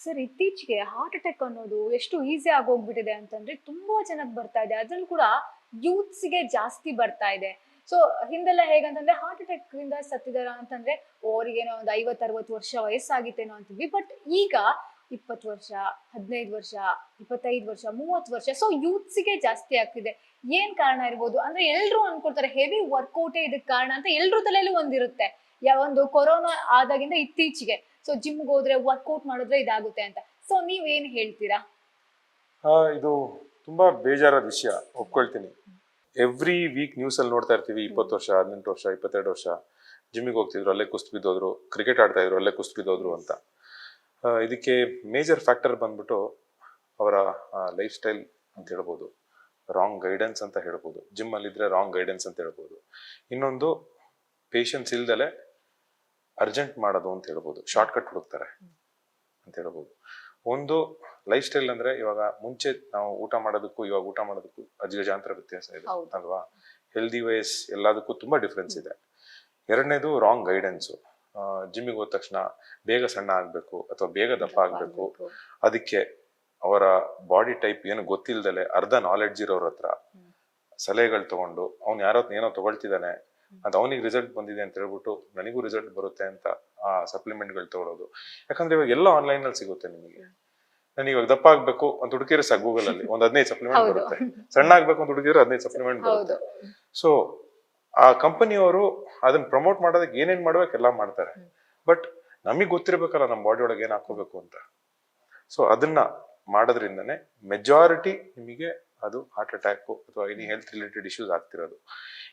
Sir ಇತ್ತೀಚೆಗೆ heart attack ಅನ್ನೋದು ಎಷ್ಟು ಈಸಿ ಆಗೋಗ್ಬಿಟ್ಟಿದೆ ಅಂತಂದ್ರೆ ತುಂಬಾ ಜನಕ್ಕೆ ಬರ್ತಾ ಇದೆ. ಅದ್ರಲ್ಲಿ ಕೂಡ ಯೂತ್ಸ್ಗೆ ಜಾಸ್ತಿ ಬರ್ತಾ ಇದೆ. ಸೊ ಹಿಂದೆಲ್ಲ ಹೇಗಂತಂದ್ರೆ ಹಾರ್ಟ್ ಅಟ್ಯಾಕ್ ಇಂದ ಸತ್ತಿದಾರ ಅಂತಂದ್ರೆ ಅವ್ರಿಗೇನೋ ಒಂದು 50-60 ವರ್ಷ ವಯಸ್ಸಾಗಿತ್ತೇನೋ ಅಂತಿದ್ವಿ. ಬಟ್ ಈಗ 20 ವರ್ಷ, 15 ವರ್ಷ, 25 ವರ್ಷ, 30 ವರ್ಷ, ಸೊ ಯೂತ್ಸ್ಗೆ ಜಾಸ್ತಿ ಆಗ್ತಿದೆ. ಏನ್ ಕಾರಣ ಇರ್ಬೋದು ಅಂದ್ರೆ ಎಲ್ರು ಅನ್ಕೊಳ್ತಾರೆ ಹೆವಿ ವರ್ಕೌಟೇ ಇದಕ್ ಕಾರಣ ಅಂತ ಎಲ್ರ ತಲೆಯಲ್ಲೂ ಒಂದಿರುತ್ತೆ. ಒಂದು ಕೊರೋನಾ ಆದಾಗಿಂದ ಇತ್ತೀಚೆಗೆ ಸೊ ಜಿಮ್ಗೆ ಹೋದ್ರೆ ವರ್ಕೌಟ್ ಮಾಡಿದ್ರೆ ಇದಾಗುತ್ತೆ ಅಂತ. ಸೊ ನೀವೇನ್ ಹೇಳ್ತೀರಾ? ಇದು ತುಂಬಾ ಬೇಜಾರಾದ ವಿಷಯ, ಒಪ್ಕೊಳ್ತೀನಿ. ಎವ್ರಿ ವೀಕ್ ನ್ಯೂಸ್ ಅಲ್ಲಿ ನೋಡ್ತಾ ಇರ್ತೀವಿ, 20 ವರ್ಷ, 18 ವರ್ಷ, 22 ವರ್ಷ ಜಿಮ್ಮಿಗೆ ಹೋಗ್ತಿದ್ರು, ಅಲ್ಲೇ ಕುಸ್ತು ಬಿದ್ದೋದ್ರು, ಕ್ರಿಕೆಟ್ ಆಡ್ತಾ ಇದ್ರು, ಅಲ್ಲೇ ಕುಸ್ತು ಬಿದ್ದೋದ್ರು ಅಂತ. ಇದಕ್ಕೆ ಮೇಜರ್ ಫ್ಯಾಕ್ಟರ್ ಬಂದ್ಬಿಟ್ಟು ಅವರ ಲೈಫ್ ಸ್ಟೈಲ್ ಅಂತ ಹೇಳ್ಬೋದು, ರಾಂಗ್ ಗೈಡೆನ್ಸ್ ಅಂತ ಹೇಳ್ಬೋದು. ಜಿಮ್ ಅಲ್ಲಿ ಇದ್ರೆ ರಾಂಗ್ ಗೈಡೆನ್ಸ್ ಅಂತ ಹೇಳ್ಬೋದು. ಇನ್ನೊಂದು ಪೇಷನ್ಸ್ ಇಲ್ದಲೆ ಅರ್ಜೆಂಟ್ ಮಾಡೋದು ಅಂತ ಹೇಳ್ಬೋದು, ಶಾರ್ಟ್ ಕಟ್ ಹುಡುಕ್ತಾರೆ ಅಂತ ಹೇಳ್ಬೋದು. ಒಂದು ಲೈಫ್ ಸ್ಟೈಲ್ ಅಂದ್ರೆ ಇವಾಗ ಮುಂಚೆ ನಾವು ಊಟ ಮಾಡೋದಕ್ಕೂ ಇವಾಗ ಊಟ ಮಾಡೋದಕ್ಕೂ ಅಜಗಜಾಂತರ ವ್ಯತ್ಯಾಸ ಇದೆ ಅಲ್ವಾ? ಹೆಲ್ದಿ ವೈಸ್ ಎಲ್ಲದಕ್ಕೂ ತುಂಬಾ ಡಿಫ್ರೆನ್ಸ್ ಇದೆ. ಎರಡನೇದು ರಾಂಗ್ ಗೈಡೆನ್ಸ್. ಜಿಮ್ಮಿಗೆ ಹೋದ ತಕ್ಷಣ ಬೇಗ ಸಣ್ಣ ಆಗ್ಬೇಕು ಅಥವಾ ಬೇಗ ದಪ್ಪ ಆಗ್ಬೇಕು, ಅದಕ್ಕೆ ಅವರ ಬಾಡಿ ಟೈಪ್ ಏನು ಗೊತ್ತಿಲ್ದಲೆ ಅರ್ಧ ನಾಲೆಡ್ಜ್ ಇರೋರ ಹತ್ರ ಸಲಹೆಗಳು ತಗೊಂಡು ಅವ್ನು ಯಾರೋ ಏನೋ ತಗೊಳ್ತಿದ್ದಾನೆ ಅದು ಅವನಿಗೆ ರಿಸಲ್ಟ್ ಬಂದಿದೆ ಅಂತ ಹೇಳ್ಬಿಟ್ಟು ನನಗೂ ರಿಸಲ್ಟ್ ಬರುತ್ತೆ ಅಂತ ಆ ಸಪ್ಲಿಮೆಂಟ್ಗಳು ತಗೊಳ್ಳೋದು. ಯಾಕಂದ್ರೆ ಇವಾಗ ಎಲ್ಲ ಆನ್ಲೈನ್ ಅಲ್ಲಿ ಸಿಗುತ್ತೆ ನಿಮಗೆ. ನಾನು ಇವಾಗ ದಪ್ಪ ಆಗ್ಬೇಕು ಅಂತ ಹುಡುಕಿದ್ರೆ ಸಾಕು, ಗೂಗಲ್ ಅಲ್ಲಿ ಒಂದು 15 ಸಪ್ಲಿಮೆಂಟ್ ಬರುತ್ತೆ. ಸಣ್ಣ ಆಗ್ಬೇಕು ಅಂತ ಹುಡುಕಿದ್ರೆ 15 ಸಪ್ಲಿಮೆಂಟ್ ಬರುತ್ತೆ. ಸೊ ಆ ಕಂಪನಿಯವರು ಅದನ್ನ ಪ್ರಮೋಟ್ ಮಾಡೋದಕ್ಕೆ ಏನೇನ್ ಮಾಡ್ಬೇಕೆಲ್ಲ ಮಾಡ್ತಾರೆ. ಬಟ್ ನಮಗ್ ಗೊತ್ತಿರ್ಬೇಕಲ್ಲ ನಮ್ಮ ಬಾಡಿ ಒಳಗೆ ಏನ್ ಹಾಕೋಬೇಕು ಅಂತ. ಸೊ ಅದನ್ನ ಮಾಡೋದ್ರಿಂದನೇ ಮೆಜಾರಿಟಿ ನಿಮಗೆ ಅದು ಹಾರ್ಟ್ ಅಟ್ಯಾಕ್ ಅಥವಾ ಎನಿ ಹೆಲ್ತ್ ರಿಲೇಟೆಡ್ ಇಶ್ಯೂಸ್ ಆಗ್ತಿರೋದು.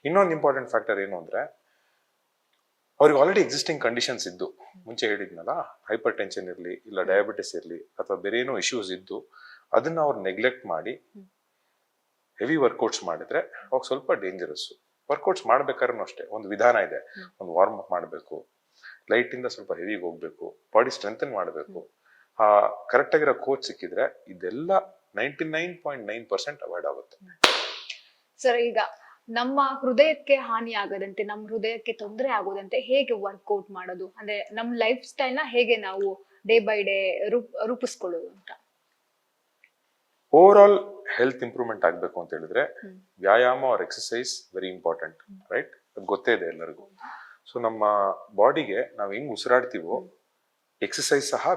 ಇನ್ನೊಂದು ಇಂಪಾರ್ಟೆಂಟ್ ಫ್ಯಾಕ್ಟರ್ ಏನು ಅಂದ್ರೆ, ಅವ್ರಿಗೆ ಆಲ್ರೆಡಿ ಎಕ್ಸಿಸ್ಟಿಂಗ್ ಕಂಡೀಷನ್ಸ್ ಇದ್ದು, ಮುಂಚೆ ಹೇಳಿದ್ನಲ್ಲ, ಹೈಪರ್ ಟೆನ್ಷನ್ ಇರಲಿ ಇಲ್ಲ ಡಯಾಬಿಟಿಸ್ ಇರಲಿ ಅಥವಾ ಬೇರೆ ಏನೋ ಇಶ್ಯೂಸ್ ಇದ್ದು, ಅದನ್ನ ಅವ್ರು ನೆಗ್ಲೆಕ್ಟ್ ಮಾಡಿ ಹೆವಿ ವರ್ಕೌಟ್ಸ್ ಮಾಡಿದ್ರೆ ಅವಾಗ ಸ್ವಲ್ಪ ಡೇಂಜರಸ್. ವರ್ಕೌಟ್ಸ್ ಮಾಡ್ಬೇಕಾದ್ರೂ ಅಷ್ಟೇ ಒಂದು ವಿಧಾನ ಇದೆ. ಒಂದು ವಾರ್ಮ್ ಅಪ್ ಮಾಡಬೇಕು, ಲೈಟ್ ಇಂದ ಸ್ವಲ್ಪ ಹೆವಿಗೆ ಹೋಗ್ಬೇಕು, ಬಾಡಿ ಸ್ಟ್ರೆಂಥನ್ ಮಾಡಬೇಕು. ಕರೆಕ್ಟ್ ಆಗಿರೋ ಕೋಚ್ ಸಿಕ್ಕಿದ್ರೆ ಇದೆಲ್ಲ 99.9% ಅವಾಯ್ಡ್ ಆಗುತ್ತೆ. ಸರ್ ಈಗ ನಮ್ಮ ಹೃದಯಕ್ಕೆ ಹಾನಿ ಆಗದಂತೆ, ನಮ್ಮ ಹೃದಯಕ್ಕೆ ತೊಂದರೆ ಆಗೋದಂತೆ ಹೇಗೆ ವರ್ಕೌಟ್ ಮಾಡೋದು, ಅಂದ್ರೆ ನಮ್ಮ ಲೈಫ್ ಸ್ಟೈಲ್ ನ ಹೇಗೆ ನಾವು ಡೇ ಬೈ ಡೇ ರೂಪಿಸ್ಕೊಳ್ಳೋದು ಅಂತ? ಓವರ್ ಆಲ್ ಹೆಲ್ತ್ ಇಂಪ್ರೂವ್ಮೆಂಟ್ ಆಗ್ಬೇಕು ಅಂತ ಹೇಳಿದ್ರೆ ವ್ಯಾಯಾಮ or exercise very important, right? ಅದು ಗೊತ್ತೇ ಇದೆ ಎಲ್ಲರಿಗೂ. ಸೊ ನಮ್ಮ ಬಾಡಿಗೆ ನಾವು ಹೆಂಗ್ ಉಸಿರಾಡ್ತೀವೋ ಎಕ್ಸಸೈಸ್ ಸಹ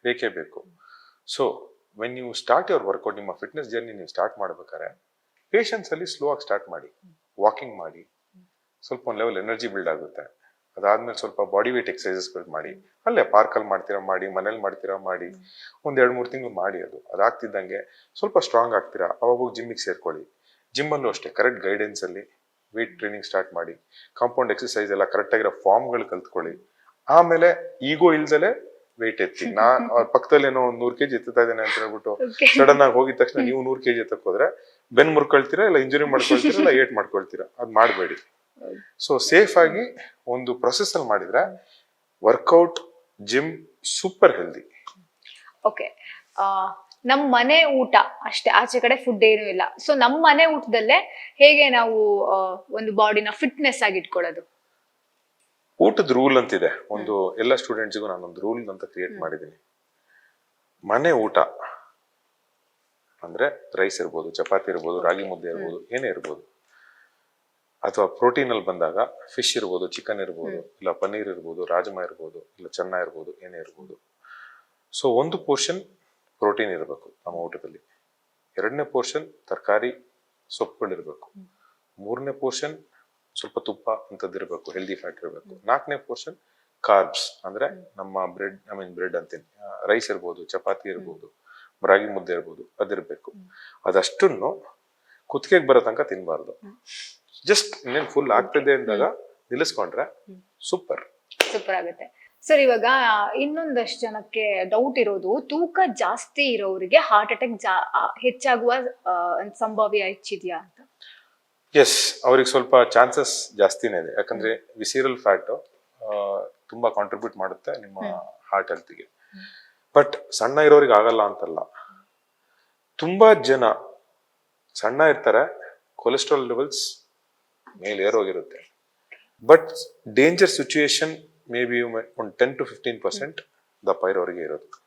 ಬೇಕೇ ಬೇಕು. So when you start your workout, ನಿಮ್ಮ ಫಿಟ್ನೆಸ್ ಜರ್ನಿ ನೀವು ಸ್ಟಾರ್ಟ್ ಮಾಡ್ಬೇಕಾದ್ರೆ ಪೇಷನ್ಸ್ ಅಲ್ಲಿ ಸ್ಲೋ ಆಗಿ ಸ್ಟಾರ್ಟ್ ಮಾಡಿ, ವಾಕಿಂಗ್ ಮಾಡಿ, ಸ್ವಲ್ಪ ಒಂದು ಲೆವೆಲ್ ಎನರ್ಜಿ ಬಿಲ್ಡ್ ಆಗುತ್ತೆ. ಅದಾದ್ಮೇಲೆ ಸ್ವಲ್ಪ ಬಾಡಿ ವೇಟ್ ಎಕ್ಸಸೈಸಸ್ ಮಾಡಿ, ಅಲ್ಲೇ ಪಾರ್ಕಲ್ಲಿ ಮಾಡ್ತೀರಾ ಮಾಡಿ, ಮನೇಲಿ ಮಾಡ್ತೀರಾ ಮಾಡಿ, ಒಂದ್ 2-3 ತಿಂಗಳು ಮಾಡಿ. ಅದಾಗ್ತಿದ್ದಂಗೆ ಸ್ವಲ್ಪ ಸ್ಟ್ರಾಂಗ್ ಆಗ್ತೀರಾ, ಅವಾಗ ಹೋಗಿ ಜಿಮ್ಮಿಗೆ ಸೇರ್ಕೊಳ್ಳಿ. ಜಿಮ್ಮಲ್ಲೂ ಅಷ್ಟೇ ಕರೆಕ್ಟ್ ಗೈಡೆನ್ಸ್ ಅಲ್ಲಿ ವೇಟ್ ಟ್ರೈನಿಂಗ್ ಸ್ಟಾರ್ಟ್ ಮಾಡಿ, ಕಾಂಪೌಂಡ್ ಎಕ್ಸಸೈಸ್ ಎಲ್ಲ ಕರೆಕ್ಟ್ ಆಗಿರೋ ಫಾರ್ಮ್ಗಳು ಕಲ್ತ್ಕೊಳ್ಳಿ. ಆಮೇಲೆ ಈಗೋ ಇಲ್ದಲೆ ವೇಟ್ ಎತ್ತಿ. ಅವ್ರ ಪಕ್ಕದಲ್ಲಿ ಏನೋ 100 kg ಎತ್ತಾ ಇದ್ದೇನೆ ಅಂತ ಹೇಳ್ಬಿಟ್ಟು ಸಡನ್ ಆಗಿ ಹೋಗಿದ ತಕ್ಷಣ ನೀವು 100 kg ಎತ್ತಕ್ ಹೋದ್ರೆ ಬೆನ್ ಮುರ್ಕೊಳ್ತೀರಾ, ಇಲ್ಲ ಇಂಜುರಿ ಮಾಡ್ಕೊಳ್ತೀರಾ, ಇಲ್ಲ ಏಟ್ ಮಾಡ್ಕೊಳ್ತೀರಾ. ಅದ್ ಮಾಡಬೇಡಿ. ಸೊ ಸೇಫ್ ಆಗಿ ಒಂದು ಪ್ರೊಸೆಸ್ ಅಲ್ಲಿ ಮಾಡಿದ್ರೆ workout, gym super healthy. Okay, ನಮ್ ಮನೆ ಊಟ ಅಷ್ಟೇ, ಆಚೆ ಕಡೆ ಫುಡ್ ಏನು ಇಲ್ಲ. ಸೊ ನಮ್ ಮನೆ ಊಟದಲ್ಲೇ ಹೇಗೆ ನಾವು ಒಂದು ಬಾಡಿನ ಫಿಟ್ನೆಸ್ ಆಗಿ ಇಟ್ಕೊಳ್ಳೋದು? ಊಟದ ರೂಲ್ ಅಂತಿದೆ ಒಂದು, ಎಲ್ಲ ಸ್ಟೂಡೆಂಟ್ಸ್ಗೂ ನಾನೊಂದು ರೂಲ್ ಅಂತ ಕ್ರಿಯೇಟ್ ಮಾಡಿದ್ದೀನಿ. ಮನೆ ಊಟ ಅಂದ್ರೆ ರೈಸ್ ಇರ್ಬೋದು, ಚಪಾತಿ ಇರ್ಬೋದು, ರಾಗಿ ಮುದ್ದೆ ಇರ್ಬೋದು, ಏನೇ ಇರ್ಬೋದು, ಅಥವಾ ಪ್ರೋಟೀನ್ ಅಲ್ಲಿ ಬಂದಾಗ ಫಿಶ್ ಇರ್ಬೋದು, ಚಿಕನ್ ಇರ್ಬೋದು, ಇಲ್ಲ ಪನ್ನೀರ್ ಇರ್ಬೋದು, ರಾಜಮಾ ಇರ್ಬೋದು, ಇಲ್ಲ ಚೆನ್ನ ಇರ್ಬೋದು, ಏನೇ ಇರ್ಬೋದು. ಸೊ ಒಂದು ಪೋರ್ಷನ್ ಪ್ರೋಟೀನ್ ಇರಬೇಕು ನಮ್ಮ ಊಟದಲ್ಲಿ, 2ನೇ ಪೋರ್ಷನ್ ತರಕಾರಿ ಸೊಪ್ಪುಗಳಿರ್ಬೇಕು, 3ನೇ ಪೋರ್ಷನ್ ಸ್ವಲ್ಪ ತುಪ್ಪ ಅಂತದಿರ್ಬೇಕು, ಹೆಲ್ದಿ ಫ್ಯಾಟ್ ಇರಬೇಕು, 4ನೇ ಪೋರ್ಷನ್ ಕಾರ್ಬ್ಸ್ ಅಂದ್ರೆ ನಮ್ಮ ಬ್ರೆಡ್ ಅಂತೀನಿ, ರೈಸ್ ಇರ್ಬೋದು, ಚಪಾತಿ ಇರ್ಬೋದು, ರಾಗಿ ಮುದ್ದೆ ಇರ್ಬೋದು, ಅದಿರ್ಬೇಕು. ಅದಷ್ಟನ್ನು ಕುತ್ತಿಗೆಗೆ ಬರೋ ತನಕ ತಿನ್ಬಾರ್ದು. ಜಸ್ಟ್ ಇನ್ನೇನು ಫುಲ್ ಆಗ್ತದೆ ಅಂದಾಗ ನಿಲ್ಲಿಸ್ಕೊಂಡ್ರೆ ಸೂಪರ್ ಆಗುತ್ತೆ. ಸರ್ ಇವಾಗ ಇನ್ನೊಂದಷ್ಟು ಜನಕ್ಕೆ ಡೌಟ್ ಇರೋದು, ತೂಕ ಜಾಸ್ತಿ ಇರೋರಿಗೆ ಹಾರ್ಟ್ ಅಟ್ಯಾಕ್ ಹೆಚ್ಚಾಗುವ ಸಂಭಾವ್ಯ ಹೆಚ್ಚಿದ್ಯಾ ಅಂತ? ಎಸ್, ಅವ್ರಿಗೆ ಸ್ವಲ್ಪ ಚಾನ್ಸಸ್ ಜಾಸ್ತಿನೇ ಇದೆ. ಯಾಕಂದ್ರೆ ವಿಸಿರಲ್ ಫ್ಯಾಟ್ ತುಂಬಾ ಕಾಂಟ್ರಿಬ್ಯೂಟ್ ಮಾಡುತ್ತೆ ನಿಮ್ಮ ಹಾರ್ಟ್ ಹೆಲ್ತ್ಗೆ. ಬಟ್ ಸಣ್ಣ ಇರೋರಿಗೆ ಆಗಲ್ಲ ಅಂತಲ್ಲ. ತುಂಬಾ ಜನ ಸಣ್ಣ ಇರ್ತಾರೆ, ಕೊಲೆಸ್ಟ್ರಾಲ್ ಲೆವೆಲ್ಸ್ ಮೇಲೆ ಏರೋಗಿರುತ್ತೆ. But danger situation may be ಒಂದು 10 to 15% ದಪ್ಪ ಇರೋರಿಗೆ ಇರೋದು.